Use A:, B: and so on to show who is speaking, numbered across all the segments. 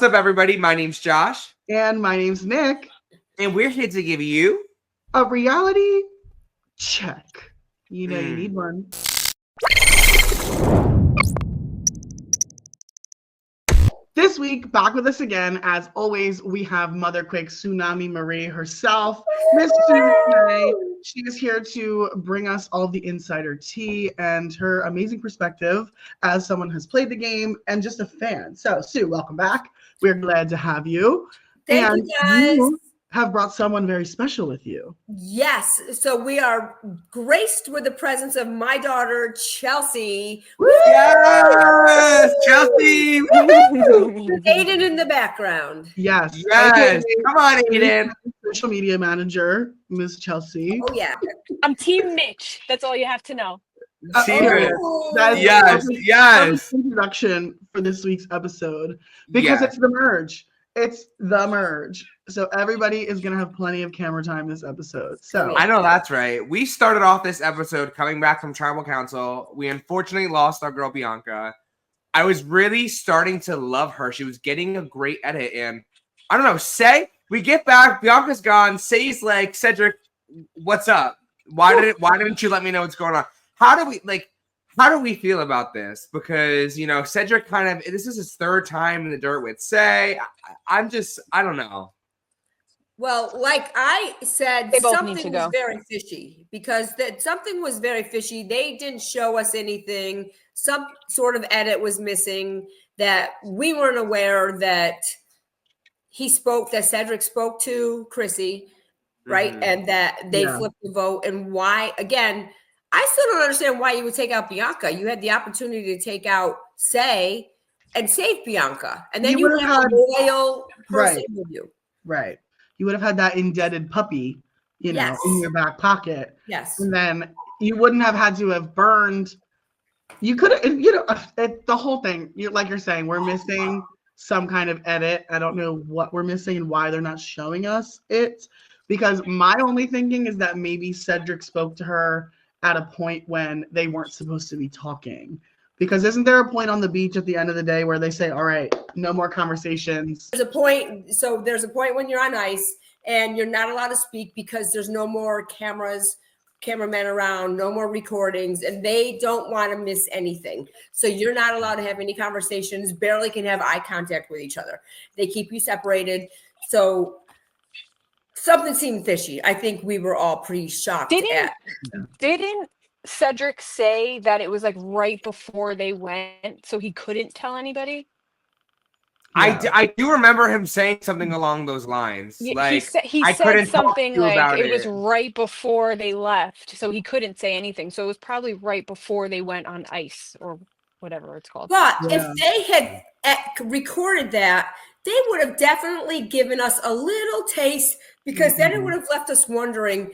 A: What's up, everybody? My name's Josh.
B: And my name's Nick.
A: And we're here to give you
B: a reality check. You know you need one. This week, back with us again, as always, we have Mother Quake Tsunami Marie herself, Miss Smey. She is here to bring us all the insider tea and her amazing perspective as someone who has played the game and just a fan. So, Sue, welcome back. We're glad to have you.
C: Thank you, guys.
B: You have brought someone very special with you.
C: Yes. So we are graced with the presence of my daughter, Chelsea.
A: Woo! Yes, Chelsea.
C: Aiden in the background.
B: Yes.
A: Yes. Come on, Aiden.
B: Social media manager, Miss Chelsea.
C: Oh, yeah.
D: I'm Team Mitch. That's all you have to know.
A: Yes.
B: Introduction for this week's episode because it's the merge. It's the merge. So everybody is going to have plenty of camera time this episode. So
A: I know that's right. We started off this episode coming back from tribal council. We unfortunately lost our girl Bianca. I was really starting to love her. She was getting a great edit. And I don't know, we get back, Bianca's gone. Say's like, Cedric, what's up? Why didn't you let me know what's going on? How do we feel about this? Because, you know, Cedric this is his third time in the dirt with Say. I don't know.
C: Well, like I said, something was very fishy because something was very fishy. They didn't show us anything. Some sort of edit was missing that we weren't aware that Cedric spoke to Chrissy, right? Mm-hmm. And that they flipped the vote. And why, again, I still don't understand why you would take out Bianca. You had the opportunity to take out Say and save Bianca. And then you have a loyal person with you.
B: Right. You would have had that indebted puppy, in your back pocket.
C: Yes.
B: And then you wouldn't have had to have burned. You could have, the whole thing, like you're saying, we're missing some kind of edit. I don't know what we're missing and why they're not showing us it. Because my only thinking is that maybe Cedric spoke to her at a point when they weren't supposed to be talking. Because isn't there a point on the beach at the end of the day where they say, all right, no more conversations?
C: There's a point when you're on ice and you're not allowed to speak because there's no more cameramen around, no more recordings, and they don't want to miss anything. So you're not allowed to have any conversations, barely can have eye contact with each other. They keep you separated. So something seemed fishy. I think we were all pretty shocked.
D: Didn't Cedric say that it was like right before they went, so he couldn't tell anybody?
A: Yeah. I do remember him saying something along those lines.
D: He said something like it was right before they left, so he couldn't say anything. So it was probably right before they went on ice or whatever it's called.
C: But if they had recorded that, they would have definitely given us a little taste because then it would have left us wondering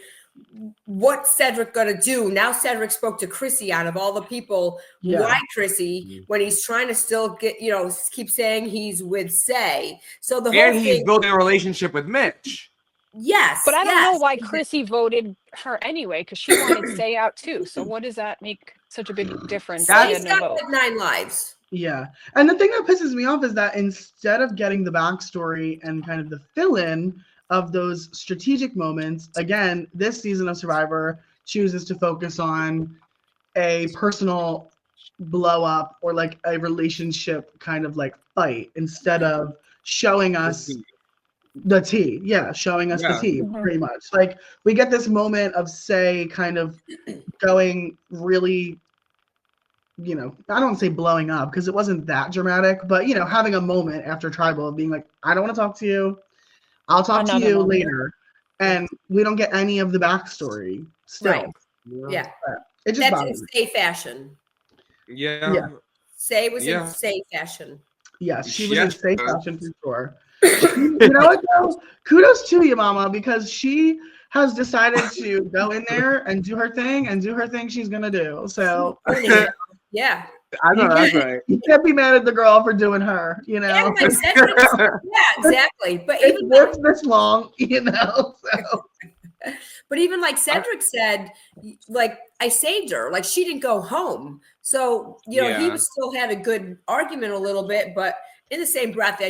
C: what's Cedric gonna do. Now Cedric spoke to Chrissy out of all the people. Why Chrissy when he's trying to still get, keep saying he's with Say. So the whole
A: he's building a relationship with Mitch.
C: Yes.
D: But I don't know why Chrissy voted her anyway, because she wanted Say out too. So what does that make such a big difference?
C: Say's got like 9 lives.
B: Yeah. And the thing that pisses me off is that instead of getting the backstory and kind of the fill-in of those strategic moments, again, this season of Survivor chooses to focus on a personal blow up or like a relationship kind of like fight instead of showing us the tea. Yeah, showing us the tea, pretty much. Like we get this moment of Say kind of going really, I don't say blowing up because it wasn't that dramatic, but having a moment after tribal of being like, I don't want to talk to you. I'll talk to you later. And we don't get any of the backstory still.
C: Right. Yeah.
B: It just
C: That's in Say fashion.
A: Yeah.
C: Say was in Say fashion.
B: Yes, she was in Say fashion for sure. You know what though? Kudos to you, Mama, because she has decided to go in there and do her thing she's gonna do. So
C: yeah.
B: I know that's right. You can't be mad at the girl for doing her,
C: And like Cedric, exactly. But
B: it's worked this long, So.
C: But even like Cedric said, like I saved her, like she didn't go home. So he was still had a good argument a little bit, but in the same breath,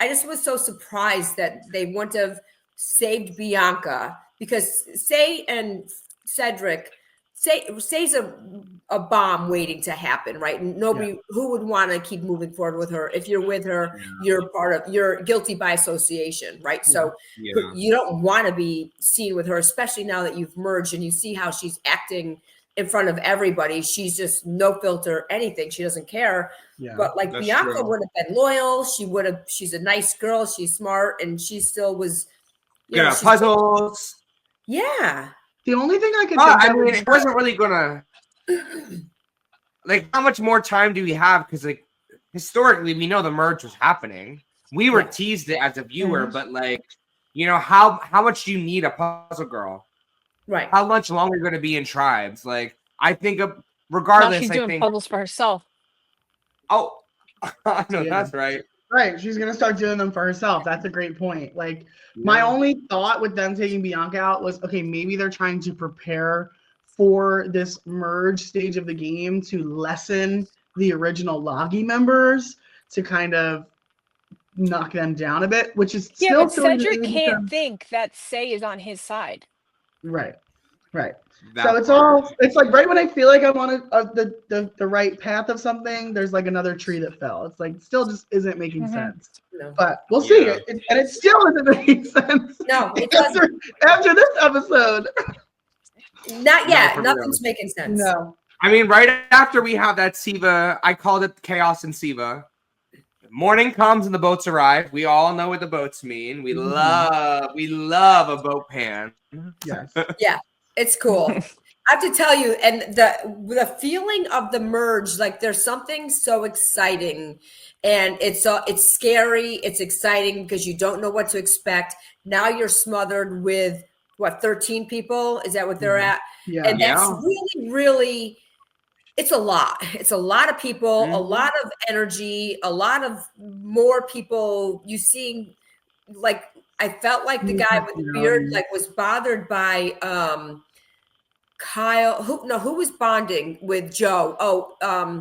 C: just was so surprised that they wouldn't have saved Bianca, because Say and Cedric, Say's a bomb waiting to happen, right? And nobody who would want to keep moving forward with her. If you're with her, you're guilty by association, right? So you don't want to be seen with her, especially now that you've merged and you see how she's acting in front of everybody. She's just no filter, anything. She doesn't care. Yeah, but like Bianca would have been loyal. She's a nice girl. She's smart, and she still was.
A: Good at puzzles.
C: Yeah.
B: The only thing I could think
A: of, it wasn't really gonna. Like, how much more time do we have? Because like historically, we know the merge was happening. We were teased it as a viewer, but like, how much do you need a puzzle girl?
C: Right.
A: How much longer are you going to be in tribes? Like, I think regardless,
D: now she's doing puzzles for herself.
A: Oh, no, that's right.
B: Right. She's going to start doing them for herself. That's a great point. Like, my only thought with them taking Bianca out was, okay, maybe they're trying to prepare for this merge stage of the game to lessen the original Loggy members, to kind of knock them down a bit, which is still.
D: But Cedric can't think that Say is on his side.
B: Right. So it's like right when I feel like I'm on the right path of something, there's like another tree that fell. It's like still just isn't making sense. No. But we'll see. And it still isn't making sense.
C: No, it doesn't.
B: After this episode.
C: Not yet. Nothing's making sense.
B: No.
A: I mean, right after we have that Siva, I called it chaos in Siva. Morning comes and the boats arrive. We all know what the boats mean. We love a boat pan.
B: Yes.
C: Yeah, it's cool. I have to tell you, and the feeling of the merge, like there's something so exciting, and it's scary, it's exciting because you don't know what to expect. Now you're smothered with 13 people? Is that what they're at?
B: Yeah.
C: And that's really, really. It's a lot. It's a lot of people, a lot of energy, a lot of more people. You seeing, like, I felt like the guy with the beard, like, was bothered by Kyle. Who was bonding with Joe?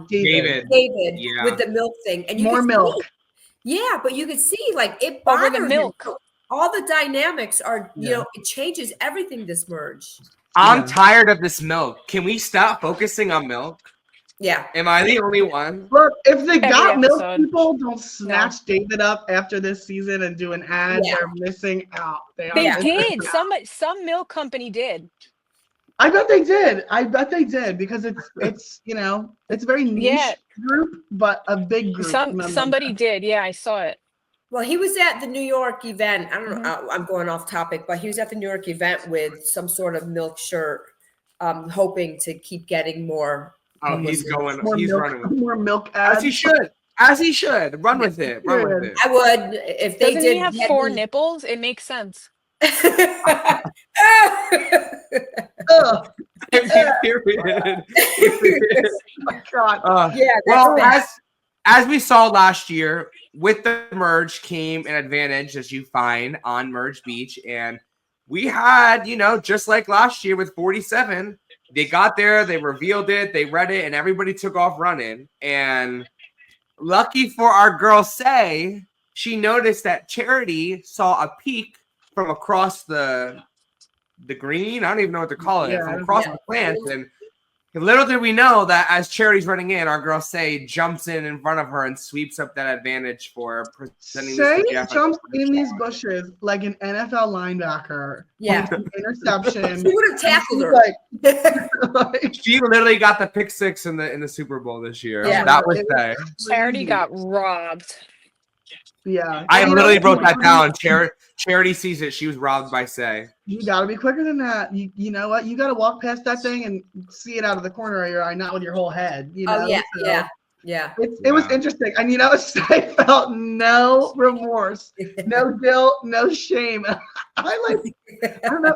A: David
C: with the milk thing, and
B: more milk.
C: But you could see, like, it bothered
D: the milk.
C: him. All the dynamics are, it changes everything. This merge.
A: I'm tired of this milk. Can we stop focusing on milk?
C: Yeah.
A: Am I the only one?
B: Look, if they got milk people don't snatch David up after this season and do an ad, they're missing out.
D: They did. Some milk company did.
B: I bet they did because it's it's a very niche group, but a big group.
D: Somebody did. Yeah, I saw it.
C: Well, he was at the New York event. I don't know. I'm going off topic, but he was at the New York event with some sort of milk shirt, hoping to keep getting more.
A: Oh, he's running with
B: more milk ads.
A: As he should. Run with it.
C: I would if they
D: Doesn't
C: did.
D: He have 4 nipples? It makes sense.
A: Period.
B: Oh, God.
A: Well, as we saw last year, with the merge came an advantage, as you find on Merge Beach, and we had, just like last year with 47, they got there, they revealed it, they read it, and everybody took off running. And lucky for our girl Say, she noticed that Charity saw a peek from across the green. I don't even know what to call it. From across the plants. And little did we know that as Charity's running in, our girl Say jumps in front of her and sweeps up that advantage for presenting.
B: Say jumps in these bushes like an NFL linebacker.
C: Yeah.
B: Interception.
C: She would have tackled her.
A: She literally got the pick 6 in the Super Bowl this year.
C: Yeah.
A: That was Say.
D: Charity got robbed.
B: Yeah.
A: I literally wrote that down. Charity sees it. She was robbed by Say.
B: You got to be quicker than that. You know what? You got to walk past that thing and see it out of the corner of your eye, not with your whole head.
C: Oh, yeah. So
B: it was interesting. And Say felt no remorse, no guilt, no shame. I don't know.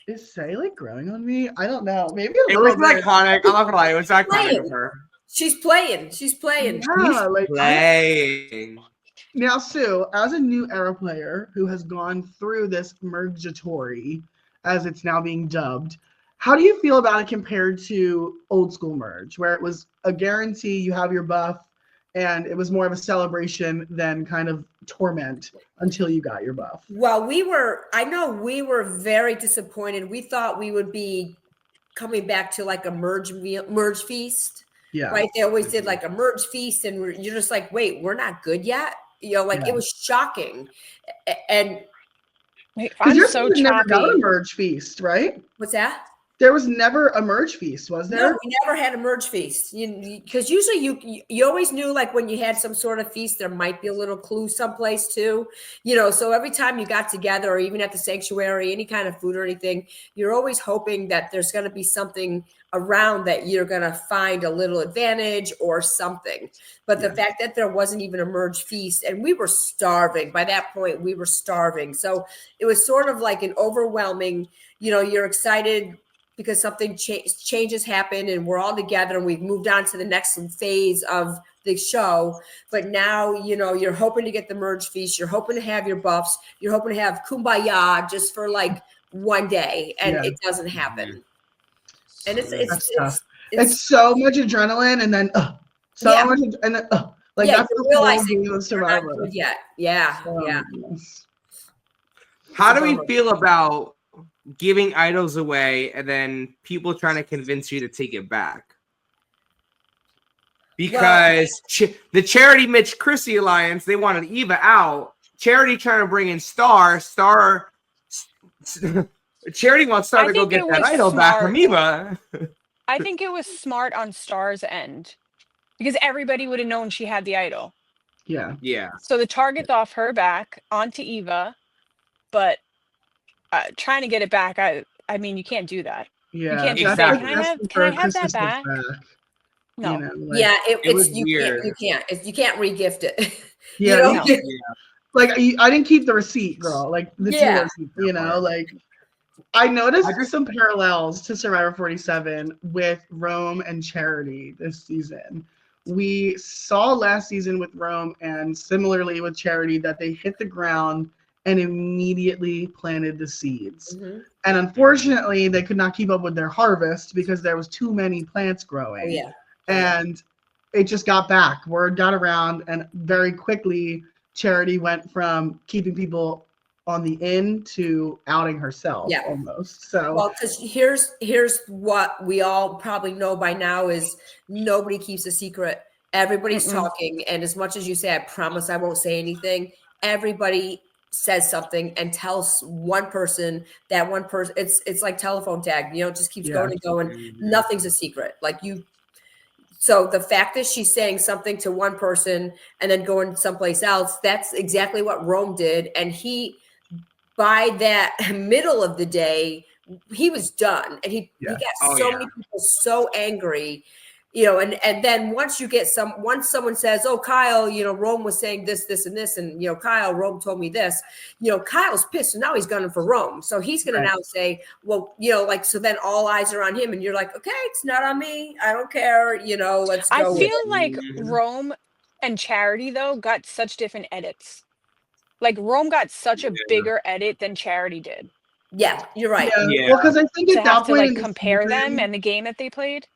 B: Is Say like growing on me? I don't know. Maybe
A: it was iconic. I'm not gonna lie. It was iconic of her.
C: She's playing.
B: Yeah,
A: playing.
B: Now, Sue, as a new era player who has gone through this mergatory, as it's now being dubbed, how do you feel about it compared to old school merge, where it was a guarantee you have your buff, and it was more of a celebration than kind of torment until you got your buff.
C: Well, I know we were very disappointed. We thought we would be coming back to like a merge feast.
B: Yeah.
C: Right. They always did like a merge feast, and you're just like, wait, we're not good yet. You know, like it was shocking. And
D: I'm
B: your
D: so
B: season never
D: choppy.
B: got a merge feast, right?
C: What's that?
B: There was never a merge feast, was there?
C: No, we never had a merge feast. Because usually you always knew, like, when you had some sort of feast, there might be a little clue someplace too. You know, so every time you got together, or even at the sanctuary, any kind of food or anything, you're always hoping that there's going to be something around that you're going to find a little advantage or something. But the fact that there wasn't even a merge feast, and we were starving. By that point, we were starving. So it was sort of like an overwhelming, you're excited because something changes happen and we're all together and we've moved on to the next phase of the show. But now, you're hoping to get the merge feast. You're hoping to have your buffs. You're hoping to have kumbaya just for like one day, and it doesn't happen. And it's
B: so much adrenaline, and then so much, and then like that's the whole game of Survivor.
C: Yeah.
A: How do we feel about giving idols away and then people trying to convince you to take it back? Because the Charity Mitch Chrissy alliance, they wanted Eva out. Charity trying to bring in Star. Charity wants Star to go get that idol back from Eva.
D: I think it was smart on Star's end because everybody would have known she had the idol.
B: Yeah.
D: So the target's off her back onto Eva, but trying to get it back, I mean, you can't do that.
B: Yeah,
D: you can't just say, can I have that back? No.
C: It was weird. You can't re-gift it.
B: Like I didn't keep the receipt, girl. Like the receipt, like I noticed some parallels to Survivor 47 with Rome and Charity this season. We saw last season with Rome and similarly with Charity that they hit the ground and immediately planted the seeds. Mm-hmm. And unfortunately, they could not keep up with their harvest because there was too many plants growing.
C: Oh, yeah.
B: And it just got back. Word got around, and very quickly, Charity went from keeping people on the in to outing herself almost. So
C: well, because here's what we all probably know by now is nobody keeps a secret. Everybody's talking, and as much as you say, I promise I won't say anything, everybody says something and tells one person that one person. It's like telephone tag, it just keeps going and going. Nothing's a secret. So the fact that she's saying something to one person and then going someplace else, that's exactly what Rome did. And by that middle of the day, he was done. And he got many people so angry, and then once someone says, oh, Kyle, Rome was saying this, and this, and, Kyle, Rome told me this, Kyle's pissed. And now he's gunning for Rome. So he's going to now say, well, so then all eyes are on him. And you're like, okay, it's not on me. I don't care. Let's go.
D: I feel like Rome and Charity, though, got such different edits. Like Rome got such a bigger edit than Charity did.
C: Yeah, you're right.
B: Yeah. Well, because I think at that point,
D: compare them and the game that they played.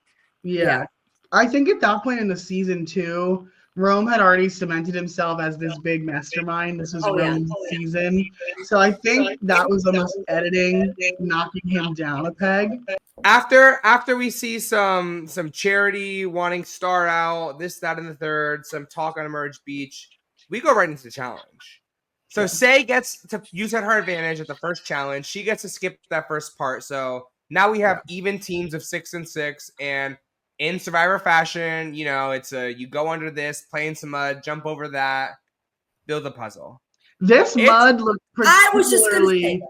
B: Yeah. I think at that point in the season too, Rome had already cemented himself as this big mastermind. This was Rome's season. So I think that was almost editing, knocking him down a peg.
A: After we see some Charity wanting Star out, this, that, and the third, some talk on Emerge Beach, we go right into the challenge. So Say gets to use her advantage at the first challenge. She gets to skip that first part. So now we have even teams of 6 and 6, and in Survivor fashion, it's you go under this, play in some mud, jump over that, build a puzzle.
B: Mud looked particularly.
C: I was just going to say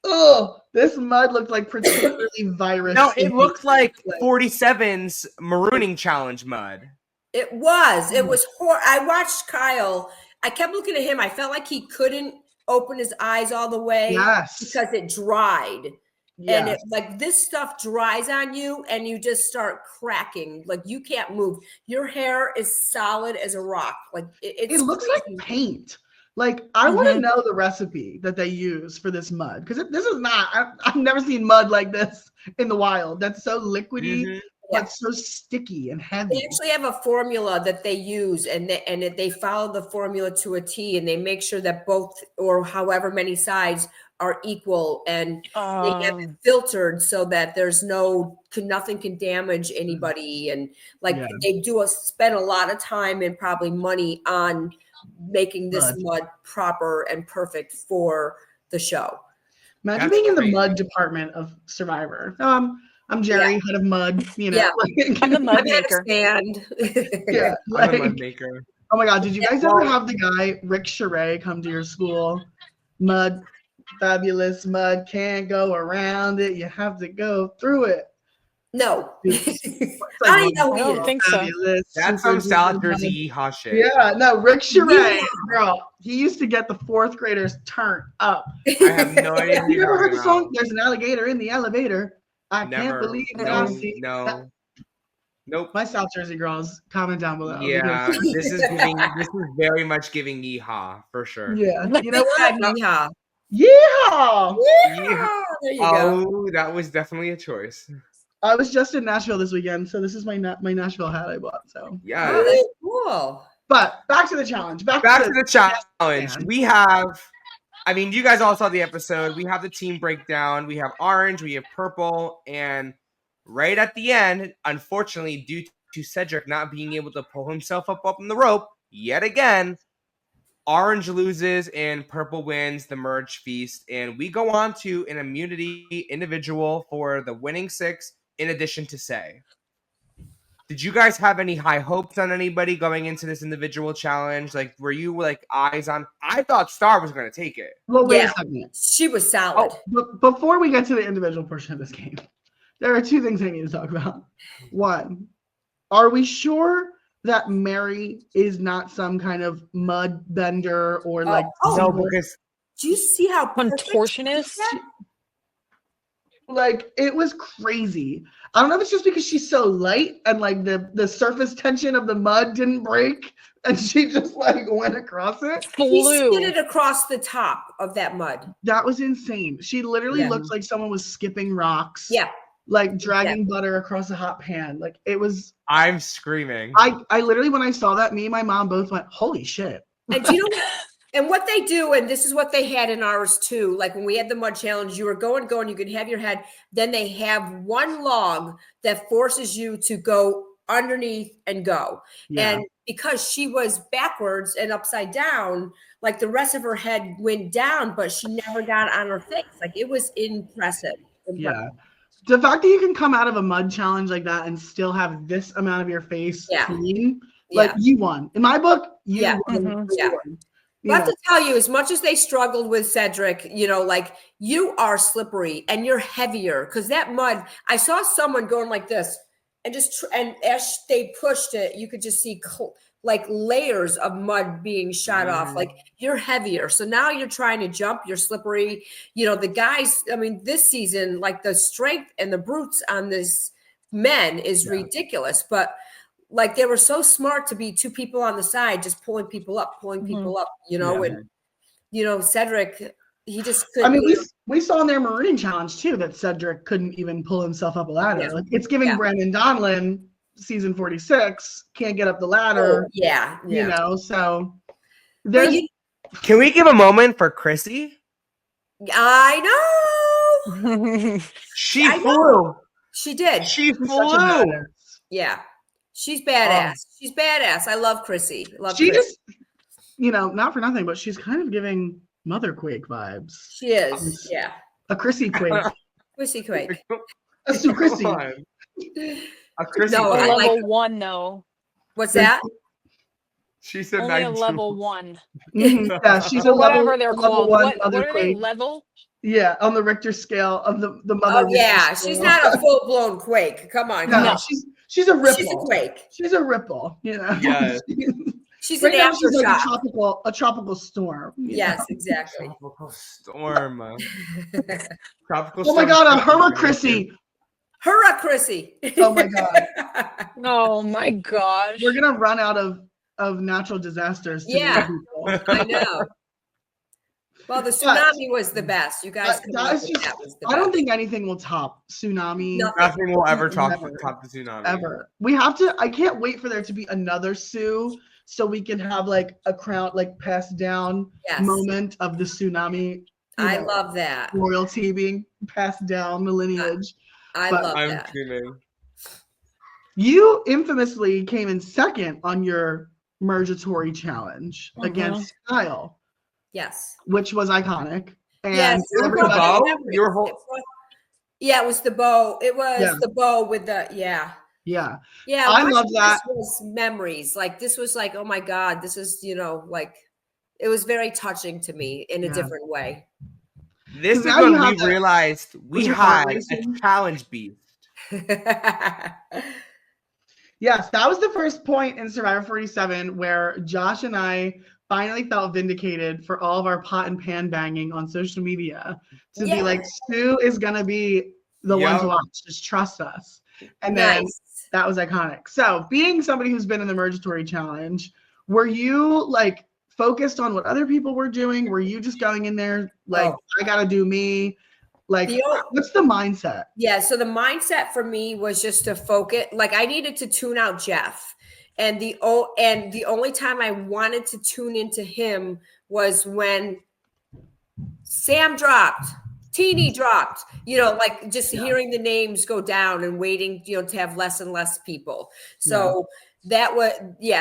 B: that. This mud looked like particularly virus.
A: No, it looked like 47's marooning challenge mud.
C: It was. It was horrible. I watched Kyle. I kept looking at him. I felt like he couldn't open his eyes all the way because it dried. Yes. And this stuff dries on you and you just start cracking. Like you can't move. Your hair is solid as a rock. Like it
B: looks like paint. Like I want to know the recipe that they use for this mud. Because this is not, I've never seen mud like this in the wild. That's so liquidy but so sticky and heavy.
C: They actually have a formula that they use, and they follow the formula to a T, and they make sure that both or however many sides are equal, and they have it filtered so that there's nothing can damage anybody, and they spend a lot of time and probably money on making this mud proper and perfect for the show.
B: Imagine being in the mud department of Survivor. I'm Jerry, head of mud. You know,
D: I'm the mud maker.
C: I'm
A: the mud maker.
B: Oh my God! Did you guys ever have the guy Rick Charay come to your school? Mud, fabulous mud, can't go around it. You have to go through it.
C: No,
D: I don't think so.
A: That's some South Jersey yeehaw shit.
B: Yeah, no, Rick Charay, girl. He used to get the 4th graders turned up.
A: I have no idea.
B: Have you ever heard the song? There's an alligator in the elevator. I can't believe that I see.
A: No. Nope.
B: My South Jersey girls, comment down below.
A: Yeah, this is very much giving yeehaw for sure.
B: Yeah, you know what?
C: Yeehaw.
B: Yeehaw!
C: There you go.
A: That was definitely a choice.
B: I was just in Nashville this weekend, so this is my Nashville hat I bought. So
A: yeah,
C: that's cool.
B: But back to the challenge. Back
A: to the challenge. We have. I mean, you guys all saw the episode. We have the team breakdown. We have orange, we have purple, and right at the end, unfortunately, due to Cedric not being able to pull himself up on the rope yet again, orange loses and purple wins the merge feast. And we go on to an immunity individual for the winning 6, in addition to Say. Did you guys have any high hopes on anybody going into this individual challenge? Like, were you eyes on? I thought Star was going to take it.
B: Well, wait a second.
C: She was solid.
B: But before we get to the individual portion of this game, there are 2 things I need to talk about. 1, are we sure that Mary is not some kind of mud bender or
A: no, because
C: do you see how
D: contortionist?
B: It was crazy. I don't know if it's just because she's so light and the surface tension of the mud didn't break and she just went across it.
C: She skidded across the top of that mud.
B: That was insane. She literally looked like someone was skipping rocks.
C: Yeah.
B: Dragging butter across a hot pan. It was.
A: I'm screaming.
B: I literally, when I saw that, me and my mom both went, holy shit.
C: And you know and what they do, and this is what they had in ours too, like when we had the mud challenge, you were going, you could have your head, then they have one log that forces you to go underneath and go. Yeah. And because she was backwards and upside down, the rest of her head went down, but she never got on her face. It was impressive.
B: Yeah. The fact that you can come out of a mud challenge like that and still have this amount of your face clean, you won. In my book, you won.
C: Mm-hmm. Yeah. I have to tell you, as much as they struggled with Cedric, you are slippery and you're heavier because that mud, I saw someone going like this and and as they pushed it, you could just see layers of mud being shot off. You're heavier. So now you're trying to jump, you're slippery. The guys, I mean, this season, the strength and the brutes on this men is ridiculous, but they were so smart to be 2 people on the side, just pulling people up, and, Cedric, he just couldn't.
B: I mean, we saw in their Marine challenge too, that Cedric couldn't even pull himself up a ladder.
C: Yeah.
B: It's giving Brandon Donlin season 46, can't get up the ladder. So
A: can we give a moment for Chrissy?
C: I know.
A: She flew.
C: She did.
A: She flew.
C: Yeah. She's badass. She's badass. I love Chrissy.
B: Just, not for nothing, but she's kind of giving Mother Quake vibes.
C: She is. Yeah.
B: A Chrissy Quake.
C: Chrissy Quake.
B: Let's do Chrissy.
A: A Chrissy
D: level 1 though.
C: What's that?
A: She said
D: only a level 1.
B: Mm-hmm. Yeah, she's a
D: whatever
B: level,
D: they're called. What are they? Level?
B: Yeah, on the Richter scale of the mother.
C: Oh yeah, she's not a full blown quake. Come on.
B: No, she's a ripple.
C: She's a quake.
B: She's a ripple.
A: Yeah.
C: She's an aftershock.
B: A tropical storm.
C: Yes, exactly.
A: Tropical storm.
B: Tropical storm. Oh my God, a hurrah, Chrissy.
C: Hurrah, Chrissy.
B: Oh my God.
D: Oh my gosh.
B: We're gonna run out of natural disasters.
C: I know. Well, the tsunami was the best. You guys
B: that was the best. I don't think anything will top tsunami.
A: Nothing will ever top the tsunami.
B: Ever. We have to. I can't wait for there to be another Sue, so we can have like a crown, like passed down moment of the tsunami.
C: I love that
B: royalty being passed down the lineage.
C: I love that.
B: You infamously came in second on your Mergatory challenge against Kyle.
C: Yes.
B: Which was iconic. And
C: yes.
A: It was
C: the bow. It was the bow with the
B: Yeah.
C: I
B: love that.
C: This was memories. Like this was like, oh my God, this is, like it was very touching to me in a different way.
A: This is when we realized we had a challenge beast.
B: Yes, that was the first point in Survivor 47 where Josh and I finally felt vindicated for all of our pot and pan banging on social media to be like, Sue is going to be the one to watch. Just trust us. And then that was iconic. So being somebody who's been in the Mergatory Challenge, were you like focused on what other people were doing? Were you just going in there like, I got to do me? Like, what's the mindset?
C: Yeah, so the mindset for me was just to focus. Like, I needed to tune out Jeff, and the only time I wanted to tune into him was when Sam dropped, Teeny dropped. Like just hearing the names go down and waiting, to have less and less people. So that was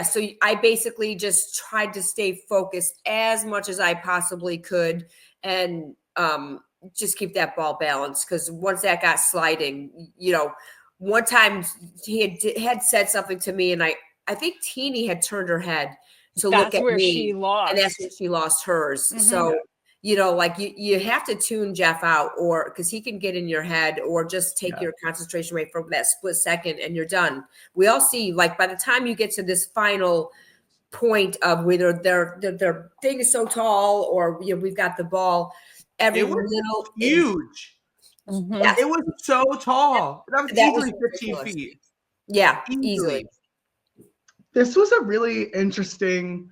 C: So I basically just tried to stay focused as much as I possibly could, and just keep that ball balanced, because once that got sliding, one time he had said something to me, and I think Teeny had turned her head to look at me,
D: she lost.
C: and that's when she lost hers. Mm-hmm. So like you have to tune Jeff out, or because he can get in your head, or just take your concentration away for that split second, and you're done. We all see, like, by the time you get to this final point of whether their thing is so tall, or we've got the ball.
A: It was huge. Yes. It was so tall. That was easily 15 feet.
C: Yeah, easily.
B: This was a really interesting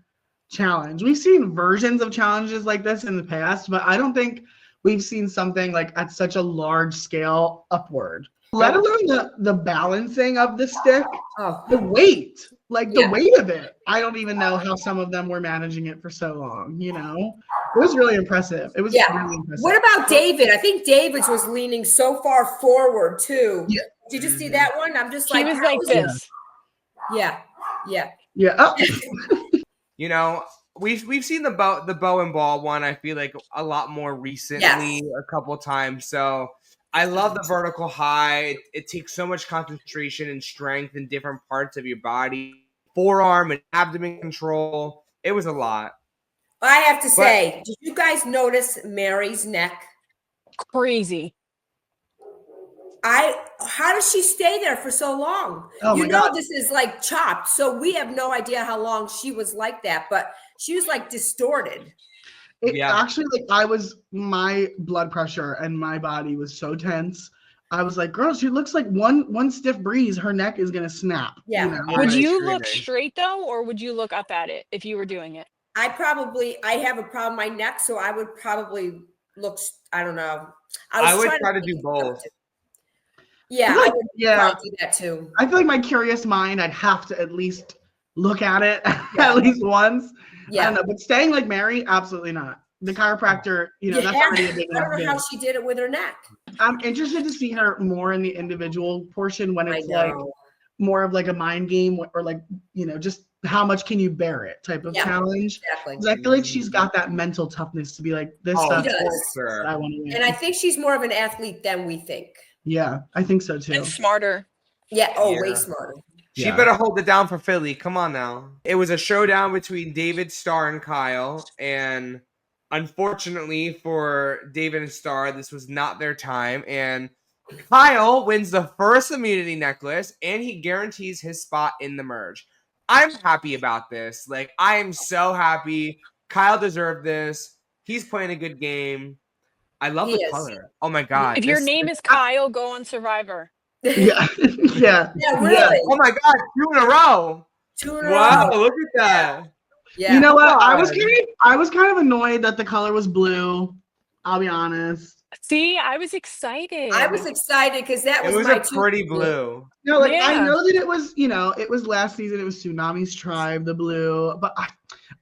B: challenge. We've seen versions of challenges like this in the past, but I don't think we've seen something like at such a large scale upward. Let alone the balancing of the stick, the weight, the weight of it. I don't even know how some of them were managing it for so long, It was really impressive. It was really impressive.
C: What about David? I think David's was leaning so far forward too. Yeah. Did you see that one? I'm just like,
D: he was like this.
C: Yeah.
B: Oh.
A: We've seen the bow and ball one, I feel like, a lot more recently, a couple times. So I love the vertical high. It takes so much concentration and strength in different parts of your body. Forearm and abdomen control. It was a lot.
C: I have to say, did you guys notice Mary's neck?
D: Crazy.
C: How does she stay there for so long?
B: Oh my God.
C: This is like chopped, so we have no idea how long she was like that, but she was like distorted.
B: Actually, my blood pressure and my body was so tense. I was like, girl, she looks like one stiff breeze, her neck is gonna snap.
C: Yeah.
D: Would you look straight though, or would you look up at it if you were doing it?
C: I have a problem with my neck, so I would probably look, I don't know.
A: I would try to do both.
C: Yeah, I would probably do that too.
B: I feel like my curious mind, I'd have to at least look at it at least once. Yeah. I don't know, but staying like Mary, absolutely not. The chiropractor, that's already a big
C: I don't know how she did it with her neck.
B: I'm interested to see her more in the individual portion when it's like more of like a mind game, or like, just how much can you bear it type of challenge.
C: Exactly.
B: Because I feel like she's got that mental toughness to be like, this stuff I want to win.
C: And I think she's more of an athlete than we think.
B: Yeah, I think so too.
D: And smarter.
C: Yeah, way smarter.
A: She better hold it down for Philly. Come on now. It was a showdown between David, Star, and Kyle. And unfortunately for David and Star, this was not their time. And Kyle wins the first immunity necklace, and he guarantees his spot in the merge. I'm happy about this. Like, I am so happy. Kyle deserved this. He's playing a good game. I love the color. Oh my God.
D: If your name is Kyle, go on Survivor.
B: Yeah.
C: Yeah, really.
A: Oh my God, 2 in a row.
C: 2 in a row.
A: Wow, look at that.
C: Yeah.
B: You know what? I was kind of annoyed that the color was blue. I'll be honest.
D: See, I was excited.
C: I was excited because that was
A: my pretty blue.
B: No, like I know that it was, it was last season. It was Tsunami's Tribe, the blue, but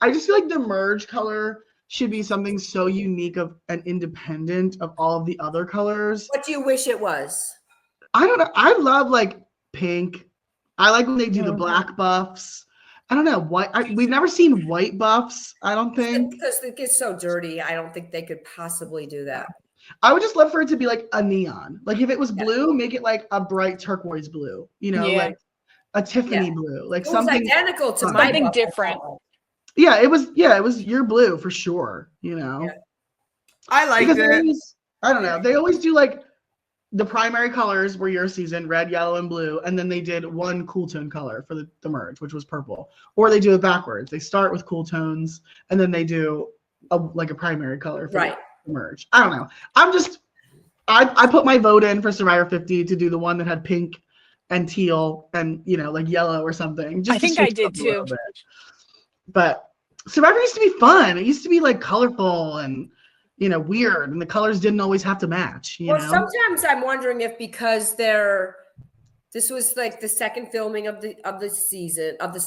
B: I just feel like the merge color should be something so unique and independent of all of the other colors.
C: What do you wish it was?
B: I don't know. I love like pink. I like when they do the black buffs. I don't know. We've never seen white buffs, I don't think.
C: Because it gets so dirty. I don't think they could possibly do that.
B: I would just love for it to be like a neon. Like if it was blue, make it like a bright turquoise blue, like a Tiffany blue. Like something
C: identical to
D: something different.
B: Yeah, it was your blue for sure,
C: Yeah.
B: I liked it. I don't know. They always do like the primary colors were your season, red, yellow, and blue, and then they did one cool tone color for the merge, which was purple. Or they do it backwards. They start with cool tones, and then they do a primary color for the merge. I don't know. I put my vote in for Survivor 50 to do the one that had pink and teal and like yellow or something.
D: I think I did too.
B: But Survivor used to be fun. It used to be like colorful and weird, and the colors didn't always have to match.
C: Sometimes I'm wondering if because this was like the second filming of the season of the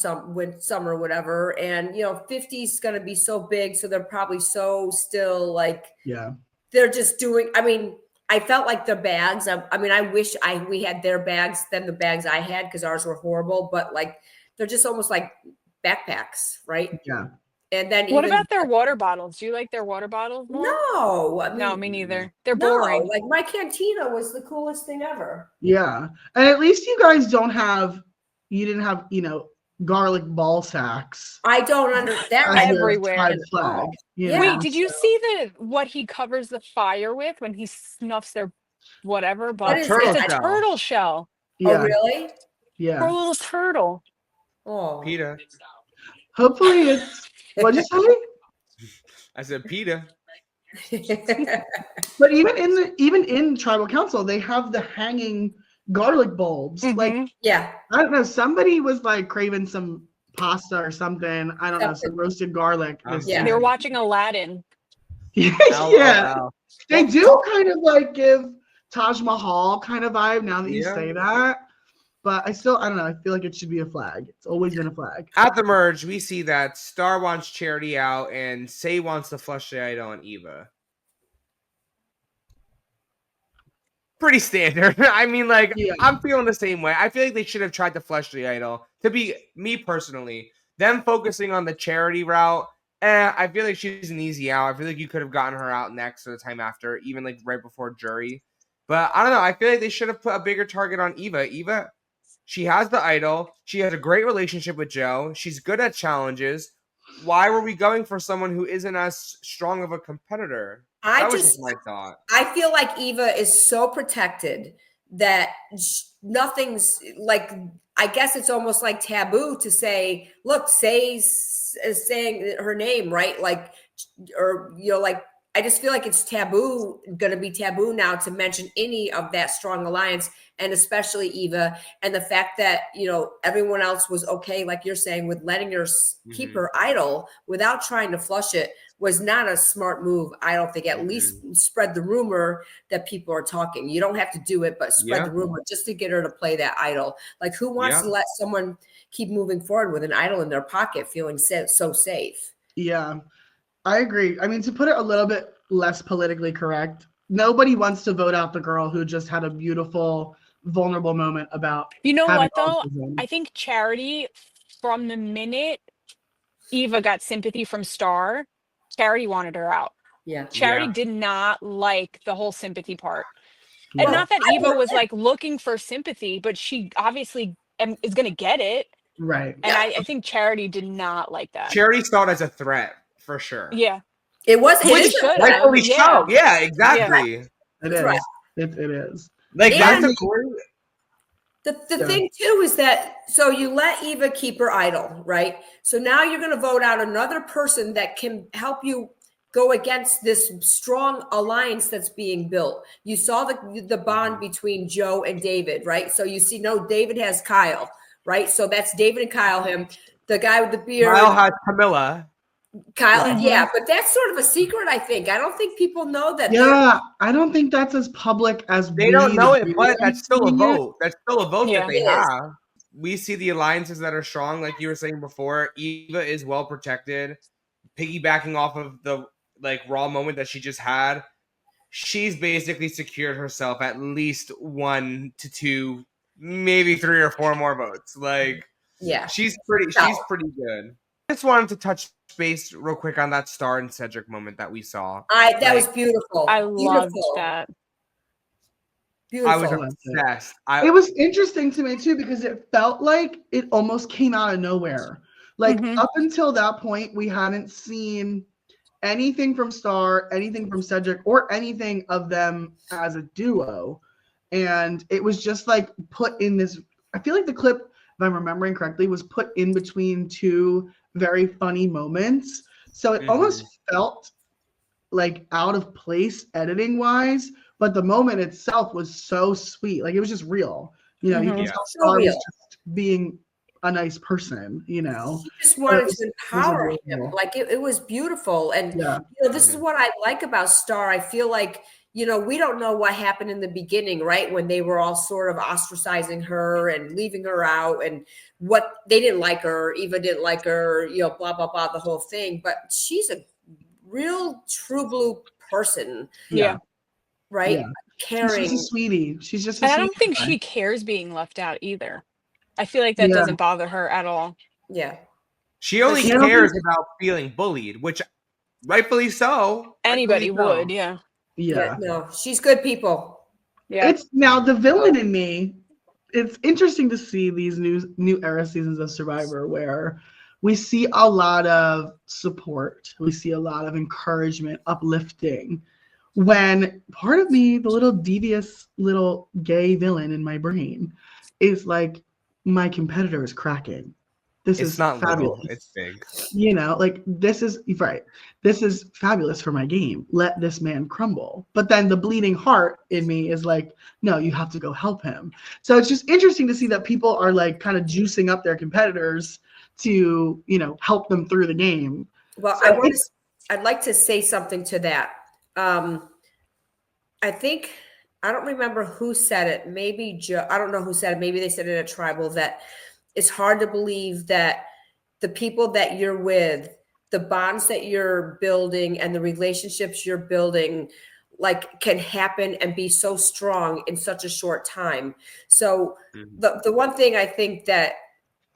C: summer, whatever, and 50 is going to be so big, so they're probably so still like they're just doing. I mean, I felt like the bags. I wish we had their bags than the bags I had because ours were horrible, but like they're just almost like backpacks, right?
B: Yeah.
C: And then
D: what about their water bottles? Do you like their water bottles more?
C: No,
D: no, me neither. They're boring.
C: Like my cantina was the coolest thing ever.
B: Yeah, and at least you guys didn't have garlic ball sacks.
C: I don't understand.
D: Everywhere.
B: Flag,
D: Wait, did you see what he covers the fire with when he snuffs their whatever? But it's a turtle shell.
B: Yeah.
C: Oh, really?
B: Yeah.
D: Poor little turtle.
C: Oh,
A: PETA.
B: Hopefully it's. What'd you say?
A: I said PETA.
B: But even in tribal council, they have the hanging garlic bulbs.
D: Mm-hmm.
B: Like,
C: I
B: don't know. Somebody was like craving some pasta or something. I don't know, some roasted garlic.
D: They were watching Aladdin.
B: Yeah. They do kind of like give Taj Mahal kind of vibe now that you say that. But I don't know. I feel like it should be a flag. It's always been a flag.
A: At the merge, we see that Star wants Charity out and Say wants to flush the idol on Eva. Pretty standard. I mean, I'm feeling the same way. I feel like they should have tried to flush the idol. To be me personally, them focusing on the Charity route, I feel like she's an easy out. I feel like you could have gotten her out next or the time after, even like right before jury. But I don't know. I feel like they should have put a bigger target on Eva. Eva, she has the idol. She has a great relationship with Joe. She's good at challenges. Why were we going for someone who isn't as strong of a competitor? That was just my thought.
C: I feel like Eva is so protected that nothing's like, I guess it's almost like taboo to say, look, saying her name, right? Like, or, like, I just feel like it's taboo, going to be taboo now to mention any of that strong alliance, and especially Eva. And the fact that, everyone else was okay, like you're saying, with letting her keep her idol without trying to flush it was not a smart move. I don't think. At least spread the rumor that people are talking. You don't have to do it, but spread the rumor just to get her to play that idol. Like, who wants to let someone keep moving forward with an idol in their pocket, feeling so safe?
B: Yeah. I agree. I mean, to put it a little bit less politically correct, nobody wants to vote out the girl who just had a beautiful, vulnerable moment about.
D: You know what, though? I think Charity, from the minute Eva got sympathy from Star, Charity wanted her out.
C: Yeah.
D: Charity did not like the whole sympathy part. And not that Eva was like looking for sympathy, but she obviously is going to get it.
B: Right.
D: And I think Charity did not like that.
A: Charity saw it as a threat. For sure.
D: Yeah.
C: It was.
D: It should
A: have. Yeah, exactly.
B: Yeah. It is. Right. It is.
A: Like,
C: and
A: that's a great.
C: The thing too is that, so you let Eva keep her idol, right? So now you're going to vote out another person that can help you go against this strong alliance that's being built. You saw the bond between Joe and David, right? So you see, David has Kyle, right? So that's David and Kyle, him. The guy with the beard.
A: Kyle has Camilla.
C: Kyle, yeah, but that's sort of a secret, I think. I don't think people know that.
B: Yeah, I don't think that's as public as
A: They don't know it, but that's still a vote. That's still a vote that they have. We see the alliances that are strong, like you were saying before. Eva is well protected, piggybacking off of the raw moment that she just had. She's basically secured herself at least 1 to 2, maybe 3 or 4 more votes. She's pretty good. I just wanted to touch base real quick on that Star and Cedric moment that we saw.
C: That was beautiful.
D: I loved that.
C: Beautiful.
A: I was obsessed.
B: It was interesting to me too because it felt like it almost came out of nowhere. Up until that point, we hadn't seen anything from Star, anything from Cedric, or anything of them as a duo. And it was just put in this. I feel like the clip, if I'm remembering correctly, was put in between 2 very funny moments. So it almost felt out of place editing wise, but the moment itself was so sweet. It was just real. You can tell Star was just being a nice person, She
C: just wanted to empower him. It was beautiful. And this is what I like about Star. I feel like, we don't know what happened in the beginning, right? When they were all sort of ostracizing her and leaving her out and what they didn't like her, Eva didn't like her, blah, blah, blah, the whole thing. But she's a real true blue person.
D: Yeah.
C: Right?
B: Yeah.
C: Caring.
B: She's a sweetie. She's just
D: I don't think she cares being left out either. I feel like that doesn't bother her at all.
C: Yeah.
A: She only cares about feeling bullied, which rightfully so.
D: Anybody would, yeah.
B: Yeah.
C: No, she's good people.
D: Yeah.
B: It's now the villain in me. It's interesting to see these new era seasons of Survivor where we see a lot of support. We see a lot of encouragement, uplifting. When part of me, the little devious little gay villain in my brain, is my competitor is cracking. This is not fabulous.
A: Little, it's big.
B: This is right. This is fabulous for my game. Let this man crumble. But then the bleeding heart in me is no, you have to go help him. So it's just interesting to see that people are kind of juicing up their competitors to, help them through the game.
C: Well, I'd like to say something to that. I think, I don't remember who said it. Maybe Joe, I don't know who said it. Maybe they said it at Tribal, that it's hard to believe that the people that you're with, the bonds that you're building and the relationships you're building, can happen and be so strong in such a short time. So the one thing I think that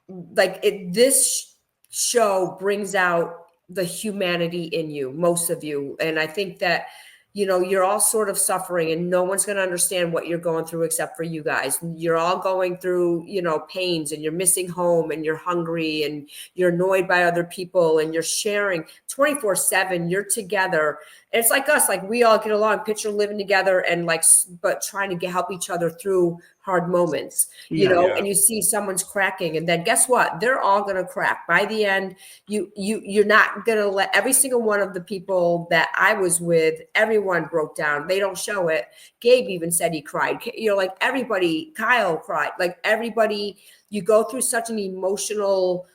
C: this show brings out the humanity in you, most of you. And I think that, you're all sort of suffering and no one's going to understand what you're going through except for you guys. You're all going through, pains and you're missing home and you're hungry and you're annoyed by other people and you're sharing 24/7. You're together. And it's like us, we all get along, picture living together and but trying to help each other through hard moments, and you see someone's cracking and then guess what? They're all going to crack. By the end, you're not going to let every single one of the people that I was with, everyone broke down. They don't show it. Gabe even said he cried, everybody, Kyle cried, everybody, you go through such an emotional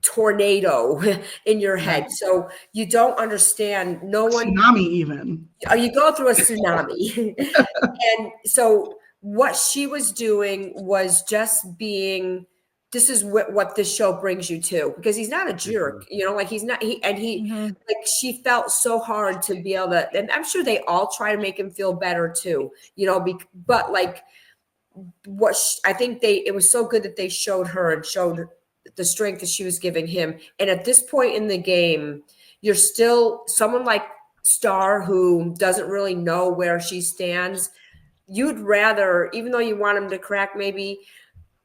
C: tornado in your head. So you don't understand. No one
B: tsunami even.
C: You go through a tsunami. And so what she was doing was just being, this is what this show brings you to, because he's not a jerk, he's not, she felt so hard to be able to, and I'm sure they all try to make him feel better too, but I think it was so good that they showed her and showed the strength that she was giving him. And at this point in the game, you're still someone like Star who doesn't really know where she stands. You'd rather, even though you want him to crack, maybe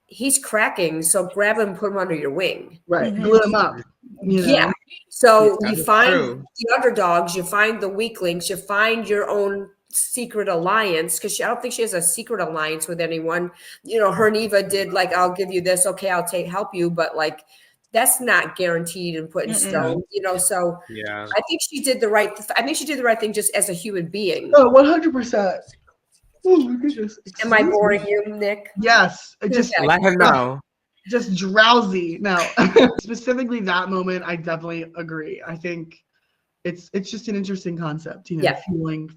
C: he's cracking, so grab him and put him under your wing.
B: Right. Glue him up.
C: Yeah. So you find the underdogs, you find the weaklings, you find your own secret alliance, because I don't think she has a secret alliance with anyone. Her and Eva did I'll give you this, okay, I'll help you, but that's not guaranteed and put in stone. So
A: yeah,
C: I think she did the right. I think she did the right thing just as a human being.
B: Oh, 100%. Oh my goodness.
C: Am I boring you, Nick?
B: Yes. Just
A: let him know.
B: just drowsy. No, specifically that moment, I definitely agree. I think it's just an interesting concept, fueling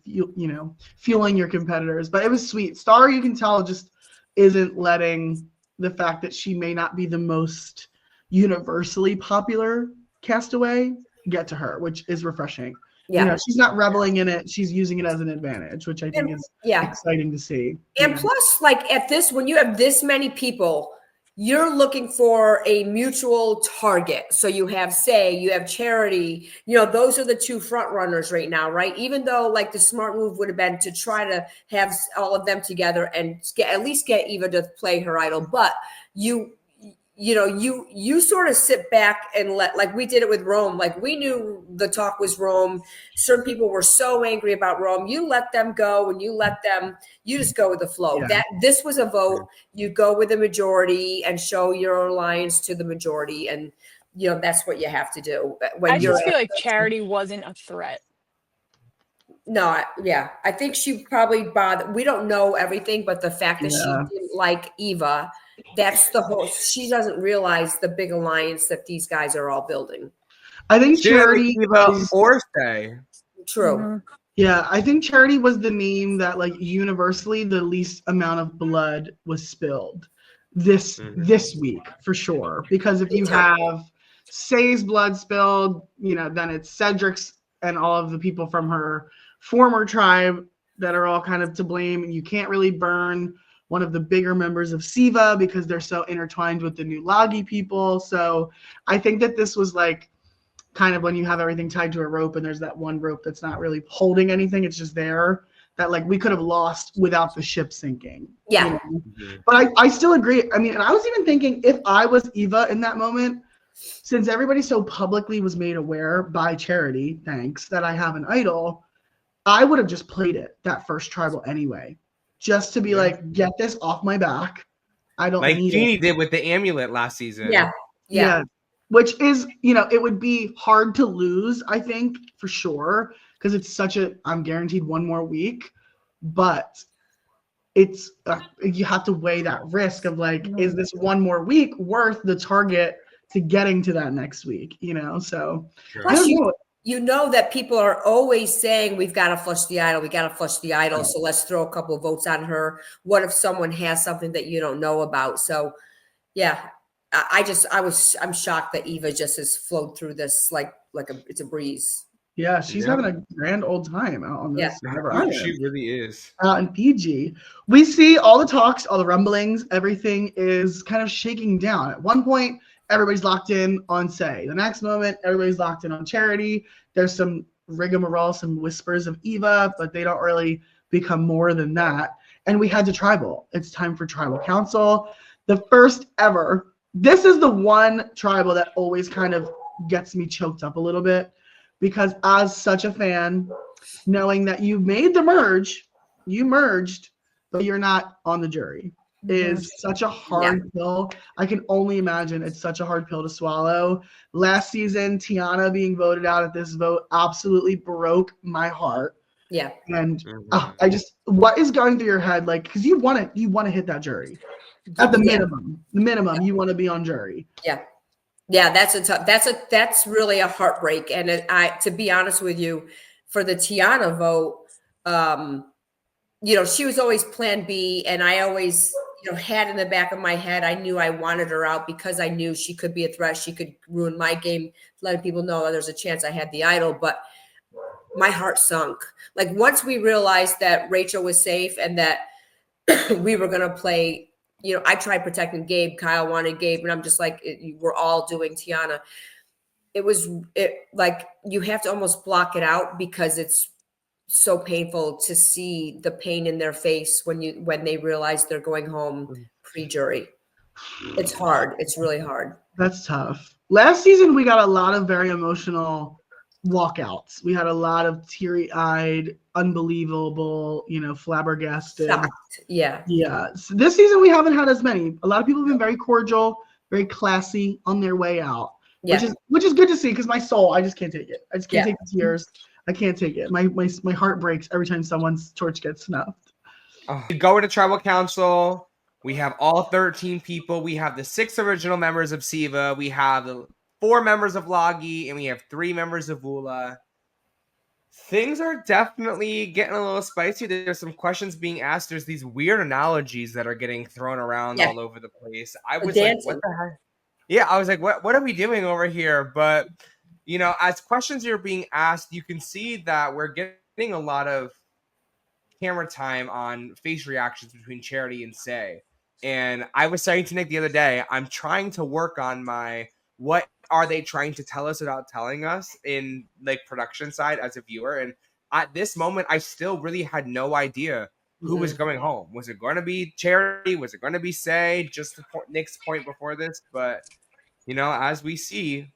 B: your competitors. But it was sweet. Star, you can tell, just isn't letting the fact that she may not be the most universally popular castaway get to her, which is refreshing.
C: Yeah.
B: She's not reveling in it. She's using it as an advantage, which I think is exciting to see.
C: And plus, like at this, when you have this many people, you're looking for a mutual target. So you have Charity, those are the two front runners right now, right? Even though like the smart move would have been to try to have all of them together and at least get Eva to play her idol. But you sort of sit back and like we did it with Rome. Like we knew the talk was Rome. Certain people were so angry about Rome. You let them go and you just go with the flow.
B: Yeah.
C: This was a vote. You go with the majority and show your alliance to the majority. And, that's what you have to do.
D: I just feel like Charity wasn't a threat.
C: No, I think she probably bothered. We don't know everything, but the fact that she didn't like Eva, that's the whole. She doesn't realize the big alliance that these guys are all building.
B: I think Charity
A: or stay.
C: True.
D: Mm-hmm.
B: Yeah, I think Charity was the name that like universally the least amount of blood was spilled this week for sure. Because if you have Say's blood spilled, then it's Cedric's and all of the people from her former tribe that are all kind of to blame. And you can't really burn one of the bigger members of Siva because they're so intertwined with the new Lagi people. So I think that this was like kind of when you have everything tied to a rope and there's that one rope that's not really holding anything, it's just there, that like we could have lost without the ship sinking.
C: Yeah.
B: But I still agree. I mean, and I was even thinking if I was Eva in that moment, since everybody so publicly was made aware by Charity, thanks, that I have an idol, I would have just played it that first tribal anyway. Just to be like, get this off my back. I don't need it.
A: Like Jeannie did with the amulet last season.
B: Yeah. Which is, it would be hard to lose, I think, for sure. Because it's I'm guaranteed one more week. But it's, you have to weigh that risk of like, is this one more week worth the target to getting to that next week? So.
A: Sure.
B: I don't know.
C: You know that people are always saying we've got to flush the idol. We got to flush the idol. So let's throw a couple of votes on her. What if someone has something that you don't know about? So, I'm shocked that Eva just has flowed through this like it's a breeze.
B: Yeah, she's having a grand old time out on this.
A: She really is.
B: Out in PG. We see all the talks, all the rumblings, everything is kind of shaking down. At one point, everybody's locked in on Say. The next moment, everybody's locked in on Charity. There's some rigmarole, some whispers of Eva, but they don't really become more than that. And we had to tribal. It's time for tribal council. The first ever. This is the one tribal that always kind of gets me choked up a little bit because as such a fan, knowing that you made the merge, you merged, but you're not on the jury is such a hard pill. I can only imagine it's such a hard pill to swallow. Last season, Tiana being voted out at this vote absolutely broke my heart.
C: Yeah.
B: And what is going through your head? Like, because you want to hit that jury. At the minimum, you want to be on jury.
C: Yeah. That's really a heartbreak. And to be honest with you, for the Tiana vote, she was always plan B. And I always, had in the back of my head, I knew I wanted her out because I knew she could be a threat. She could ruin my game, letting people know there's a chance I had the idol. But my heart sunk. Like once we realized that Rachel was safe and that we were going to play, I tried protecting Gabe. Kyle wanted Gabe. And I'm just like, we're all doing Tiana. It like you have to almost block it out because it's so painful to see the pain in their face when they realize they're going home pre-jury. It's hard. It's really hard.
B: That's tough. Last season, we got a lot of very emotional walkouts. We had a lot of teary-eyed, unbelievable, flabbergasted.
C: Shocked. Yeah.
B: Yeah. So this season, we haven't had as many. A lot of people have been very cordial, very classy on their way out, which is good to see because my soul, I just can't take it. I just can't take the tears. I can't take it. My heart breaks every time someone's torch gets snuffed.
A: Go into tribal council. We have all 13 people. We have the 6 original members of Siva. We have the 4 members of Lagi, and we have 3 members of Vula. Things are definitely getting a little spicy. There's some questions being asked. There's these weird analogies that are getting thrown around all over the place. I was like, what the heck? Yeah, I was like, what are we doing over here? But, you know, as questions are being asked, you can see that we're getting a lot of camera time on face reactions between Charity and Say. And I was saying to Nick the other day, I'm trying to work on my what are they trying to tell us without telling us in like production side as a viewer. And at this moment, I still really had no idea who was going home. Was it going to be Charity? Was it going to be Say? Just to Nick's point before this. But, you know, as we see,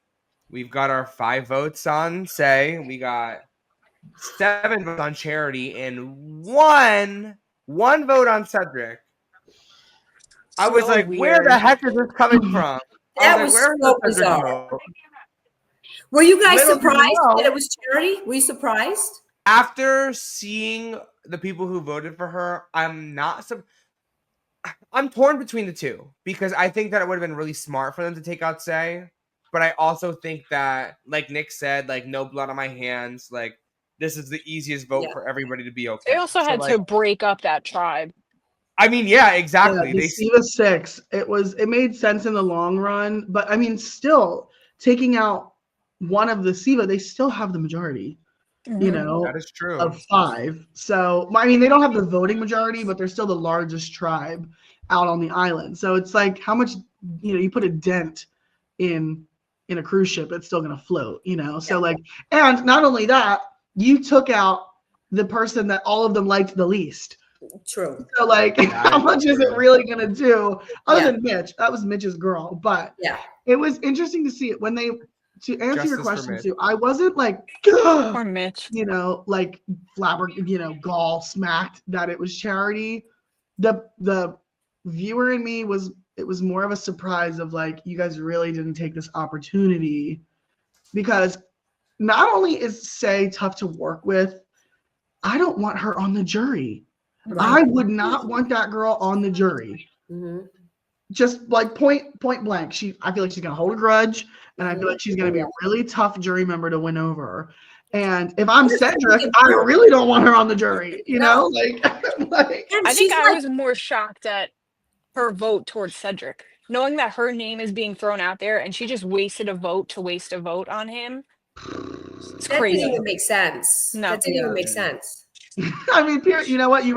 A: we've got our 5 votes on Say. We got 7 votes on Charity and one vote on Cedric. I was like, weird. Where the heck is this coming from?
C: That was so bizarre. Were you guys surprised that it was Charity? Were you surprised?
A: After seeing the people who voted for her, I'm torn between the two because I think that it would have been really smart for them to take out Say, but I also think that, like Nick said, like no blood on my hands, like this is the easiest vote for everybody to be okay.
D: They also had to break up that tribe.
A: I mean, yeah, exactly.
B: Yeah, the Siva 6, it made sense in the long run, but I mean, still taking out one of the Siva, they still have the majority. You know,
A: that is true.
B: Of 5. So I mean, they don't have the voting majority, but they're still the largest tribe out on the island. So it's like how much, you know, you put a dent in a cruise ship, it's still gonna float. You know, so like, and not only that, you took out the person that all of them liked the least.
C: True.
B: So like, how much is it really gonna do? Other than Mitch, that was Mitch's girl, but it was interesting to see it when they. To answer your question too, I wasn't like,
D: poor Mitch,
B: you know, like gall smacked that it was Charity. The viewer in me was more of a surprise of like, you guys really didn't take this opportunity, because not only is Say tough to work with, I don't want her on the jury. Right. I would not want that girl on the jury. Mm-hmm. Just like point blank. I feel like she's gonna hold a grudge, and I feel like she's gonna be a really tough jury member to win over. And if I'm Cedric, I really don't want her on the jury. You know, like
D: I think I was more shocked at her vote towards Cedric, knowing that her name is being thrown out there, and she just wasted a vote to waste a vote on him. It's crazy.
C: That didn't even make sense. No, that didn't even make sense.
B: I mean, you know what? You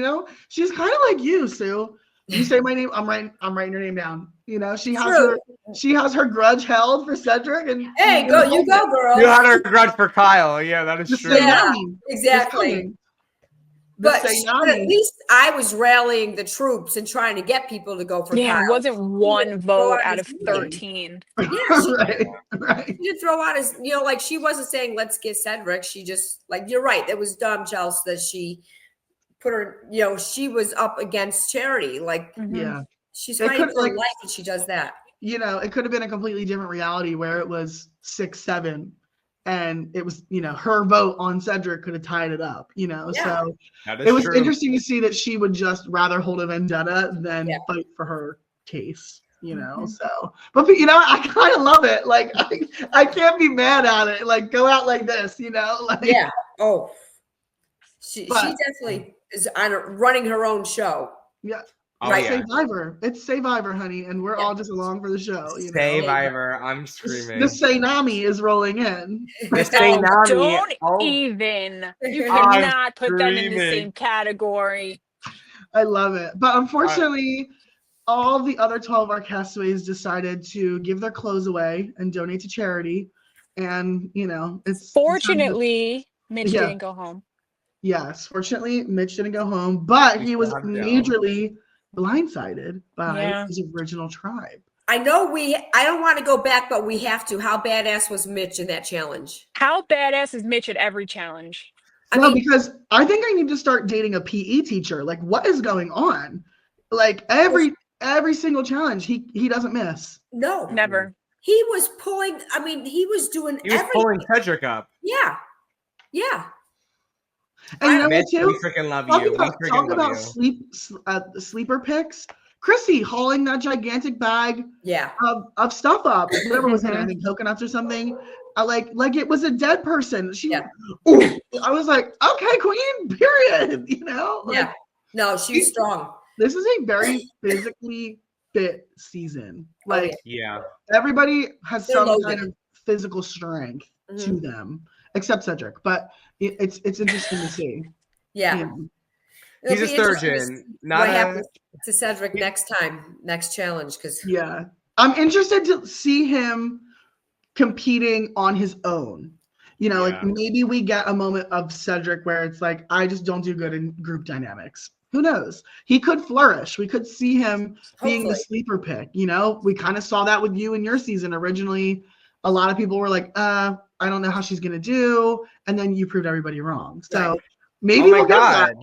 B: know, she's kind of like you, Sue. You say my name, I'm writing your name down. You know, she has her grudge held for Cedric, and
C: hey, you go, girl.
A: You had her grudge for Kyle. Yeah, that is true.
C: Yeah, exactly. But at least I was rallying the troops and trying to get people to go for Kyle.
D: It wasn't one vote out of 13.
C: Yeah, right. She didn't throw out his, you know, like she wasn't saying let's get Cedric. She just, like, you're right. It was dumb, Chelsea, that she put her, you know, she was up against Charity. Like, she's fighting for her life and she does that.
B: You know, it could have been a completely different reality where it was 6-7. And it was, you know, her vote on Cedric could have tied it up, you know. So it was interesting to see that she would just rather hold a vendetta than fight for her case, you know. So, but you know, I kind of love it. Like, I can't be mad at it. Like, go out like this, you know. Like,
C: she definitely is running her own show.
B: Yeah. Right, Survivor. It's Survivor, honey, and we're all just along for the show. You know?
A: Survivor, I'm screaming.
B: The Sainami is rolling in.
D: Don't even. You cannot put them in the same category.
B: I love it, but unfortunately, all the other 12 of our castaways decided to give their clothes away and donate to charity, and you know,
D: fortunately Mitch didn't go home.
B: Yes, fortunately, Mitch didn't go home, but he was majorly blindsided by his original tribe.
C: I know I don't want to go back, but we have to. How badass was Mitch in that challenge?
D: How badass is Mitch at every challenge?
B: Because I think I need to start dating a PE teacher. Like, what is going on? Like every single challenge, he doesn't miss.
C: No,
D: never.
C: He was pulling. I mean, he was doing.
A: He was pulling Cedric up.
C: Yeah.
B: And you know what, too?
A: We freaking love you.
B: Talk about sleeper picks. Chrissy hauling that gigantic bag of stuff up, whatever was in it, I think coconuts or something. Like it was a dead person. I was like, okay, queen, period. You know?
C: Yeah. No, she's strong.
B: This is a very physically fit season. Like, everybody has
C: They're
B: some
C: loaded.
B: kind of physical strength to them, except Cedric. But it's interesting to see.
C: Yeah.
B: You know?
A: He's a sturgeon.
C: What happens to Cedric next challenge? Because
B: I'm interested to see him competing on his own. You know, like maybe we get a moment of Cedric where it's like, I just don't do good in group dynamics. Who knows? He could flourish. We could see him being the sleeper pick. You know, we kind of saw that with you in your season. Originally, a lot of people were like, I don't know how she's going to do. And then you proved everybody wrong. So maybe we'll get that.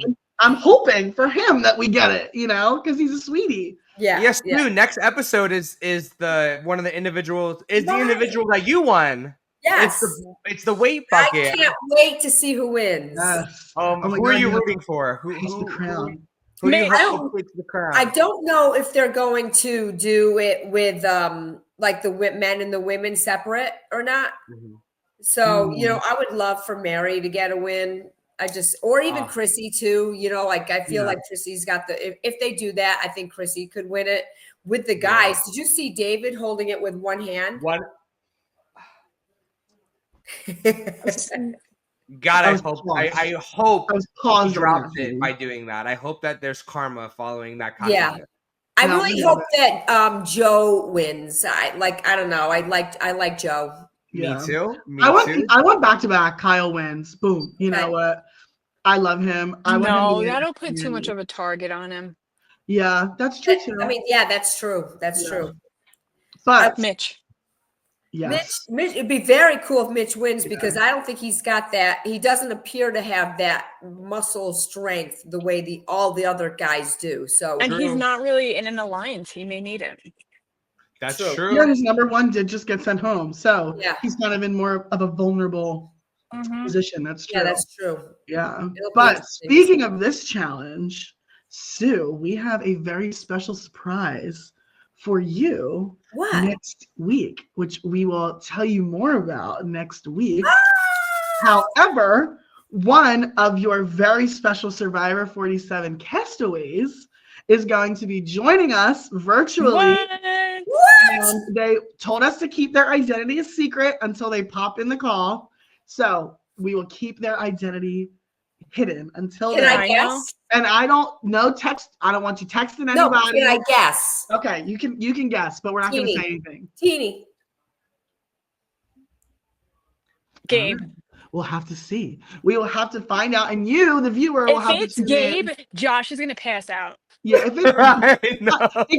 B: I'm hoping for him that we get it, you know, because he's a sweetie.
A: Yeah. Yes, too. Next episode is the one of the individuals the individual that you won.
C: Yes.
A: It's the weight bucket.
C: I can't wait to see who wins.
B: Yes.
A: Who are you rooting for? Who's
B: the crown?
A: Who you hope takes the crown?
C: I don't know if they're going to do it with like the men and the women separate or not. So, you know, I would love for Mary to get a win. Or even Chrissy too, you know, like I feel like Chrissy's got if they do that, I think Chrissy could win it with the guys. Did you see David holding it with one hand?
A: God, I hope he drops it by doing that. I hope that there's karma following that content.
C: Yeah. I really hope that Joe wins. I don't know. I like Joe.
B: Yeah.
A: Me too.
B: I want back-to-back Kyle wins. Boom. You know what? I love him.
D: That'll put too much of a target on him.
B: Yeah, that's true too.
C: I mean, that's true. That's true.
B: But
D: Mitch.
B: Yes.
C: Mitch, it'd be very cool if Mitch wins because I don't think he's got that. He doesn't appear to have that muscle strength the way all the other guys do. So
D: he's not really in an alliance. He may need it.
A: That's true.
B: Yeah, his number one did just get sent home. So he's kind of in more of a vulnerable position. That's true.
C: Yeah, that's true.
B: Yeah. But speaking of this challenge, Sue, we have a very special surprise for you next week, which we will tell you more about next week. However, one of your very special Survivor 47 castaways is going to be joining us virtually. And they told us to keep their identity a secret until they pop in the call. So we will keep their identity hidden until then.
C: Can I guess?
B: And I don't know text. I don't want you texting anybody.
C: No, can I guess?
B: Okay, you can guess, but we're not going to say anything.
C: Teeny.
D: Gabe.
B: We'll have to see. We will have to find out, and you, the viewer, will have to.
D: If it's Gabe, Josh is going to pass out.
B: Yeah, if it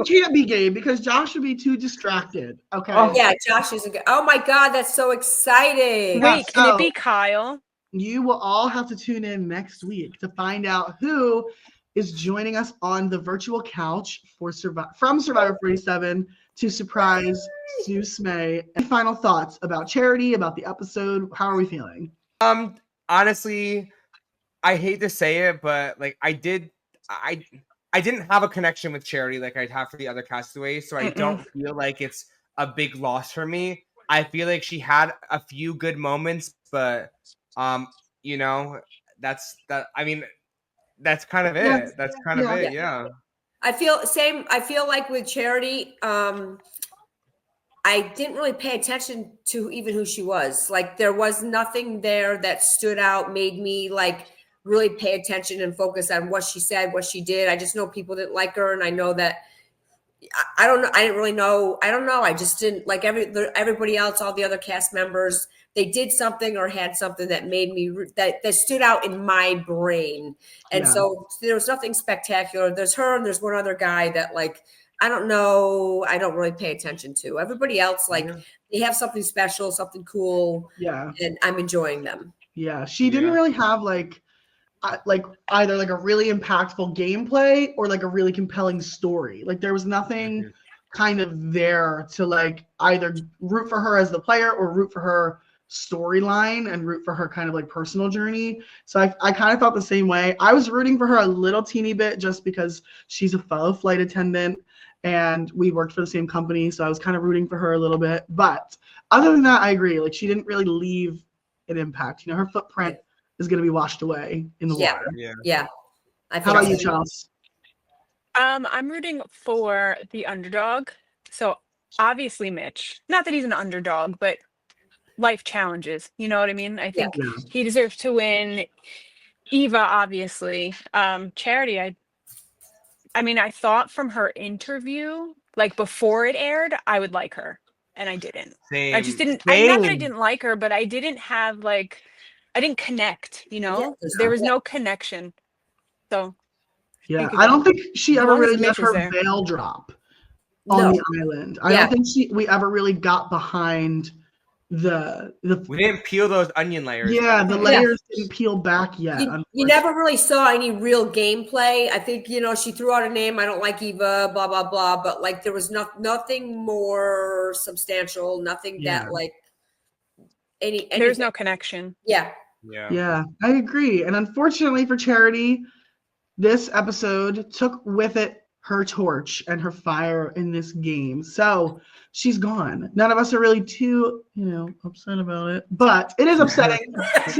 B: can't be Gabe because Josh would be too distracted. Okay.
C: Yeah, Josh is a good. Oh my God, that's so exciting!
D: Wait, can it be Kyle?
B: You will all have to tune in next week to find out who is joining us on the virtual couch from Survivor 47 to surprise Sue Smey. Any final thoughts about Charity, about the episode? How are we feeling?
A: Honestly, I hate to say it, but like I didn't have a connection with Charity like I'd have for the other castaways, so I don't feel like it's a big loss for me. I feel like she had a few good moments, but you know, that's kind of it. That's kind of it. Yeah.
C: I feel like with Charity, I didn't really pay attention to even who she was. Like there was nothing there that stood out, made me like really pay attention and focus on what she said, what she did. I just know people didn't like her, and I know that I don't know. I didn't really know. I don't know. I just didn't like everybody else. All the other cast members, they did something or had something that made me that stood out in my brain. And so there was nothing spectacular. There's her and there's one other guy that like I don't know. I don't really pay attention to. Everybody else like they have something special, something cool.
B: Yeah,
C: and I'm enjoying them.
B: Yeah, she didn't really have like either like a really impactful gameplay or like a really compelling story. Like there was nothing kind of there to like either root for her as the player or root for her storyline and root for her kind of like personal journey. So I kind of felt the same way. I was rooting for her a little teeny bit just because she's a fellow flight attendant and we worked for the same company, so I was kind of rooting for her a little bit. But other than that, I agree. Like, she didn't really leave an impact. You know, her footprint is going to be washed away in the water.
C: Yeah.
B: How about you, Charles?
D: I'm rooting for the underdog. So obviously Mitch. Not that he's an underdog, but life challenges. You know what I mean? I think he deserves to win. Eva, obviously. Charity, I mean, I thought from her interview, like before it aired, I would like her. And I didn't.
A: Same.
D: I just didn't. Not that I didn't like her, but I didn't have like, I didn't connect, you know? There was no connection. So.
B: Yeah, I don't think she ever really let her
D: there.
B: veil drop on the island. I don't think we ever really got behind the.
A: We didn't peel those onion layers.
B: Yeah, the layers didn't peel back yet.
C: You never really saw any real gameplay. I think, you know, she threw out a name. I don't like Eva, blah, blah, blah. But like, there was nothing more substantial, nothing that like
D: There's no connection.
C: Yeah,
B: I agree. And unfortunately for Charity, this episode took with it her torch and her fire in this game. So she's gone. None of us are really too, upset about it. But it is upsetting to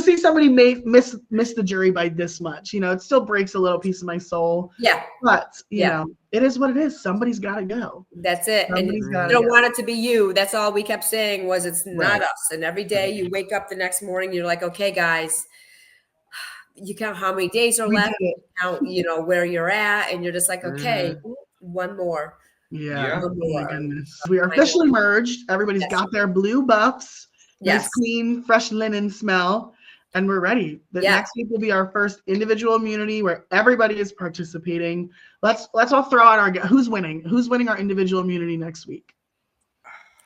B: see somebody miss the jury by this much. It still breaks a little piece of my soul.
C: Yeah.
B: But, it is what it is. Somebody's got to go.
C: That's it. And you don't want it to be you. That's all we kept saying was it's not us. And every day you wake up the next morning, you're like, okay, guys, you count how many days are left, you count, where you're at, and you're just like, okay, one more.
B: Yeah. Oh my goodness. We are officially merged. Everybody's got their blue buffs. Nice, clean, fresh linen smell. And we're ready. Next week will be our first individual immunity where everybody is participating. Let's all throw out who's winning. Who's winning our individual immunity next week?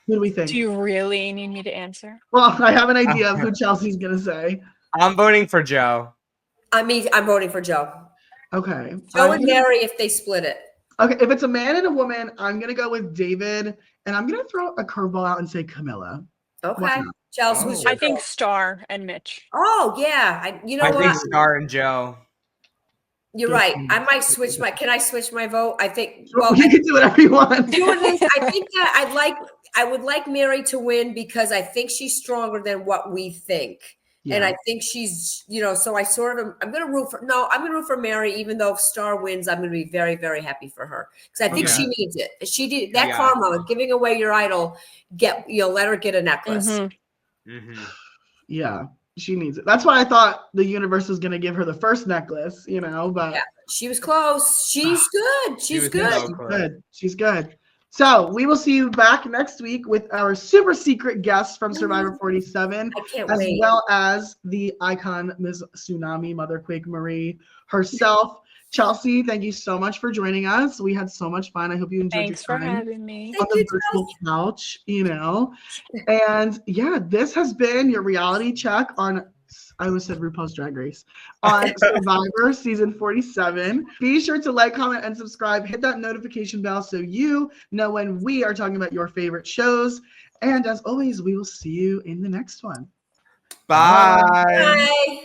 B: Who do we think?
D: Do you really need me to answer?
B: Well, I have an idea of who Chelsea's gonna say.
A: I'm voting for Joe.
C: I'm voting for Joe.
B: Okay.
C: Joe and Mary if they split it.
B: Okay, if it's a man and a woman, I'm going to go with David, and I'm going to throw a curveball out and say Camilla.
C: Okay. Chelsea, who's your
D: I think Star and Mitch.
C: Oh, yeah. I
A: think Star and Joe.
C: You're right. I might switch can I switch my vote? I think,
B: you can do whatever you want.
C: I think that I would like Mary to win because I think she's stronger than what we think. Yeah. And I think she's, so I I'm going to root for Mary, even though if Star wins, I'm going to be very, very happy for her. Because I think she needs it. She did that karma, giving away your idol, let her get a necklace.
D: Mm-hmm.
A: Mm-hmm.
B: Yeah, she needs it. That's why I thought the universe was going to give her the first necklace, but. Yeah,
C: she was close. She's good. She's good.
B: She's good. So we will see you back next week with our super secret guests from Survivor 47, as well as the icon Ms. Tsunami, Mother Quake Marie herself. Chelsea, thank you so much for joining us. We had so much fun. I hope you enjoyed
D: Thanks
B: your time
D: for having me.
B: on the virtual couch, And this has been your reality check on, I almost said RuPaul's Drag Race, on Survivor Season 47. Be sure to like, comment, and subscribe. Hit that notification bell so you know when we are talking about your favorite shows. And as always, we will see you in the next one.
A: Bye.
C: Bye.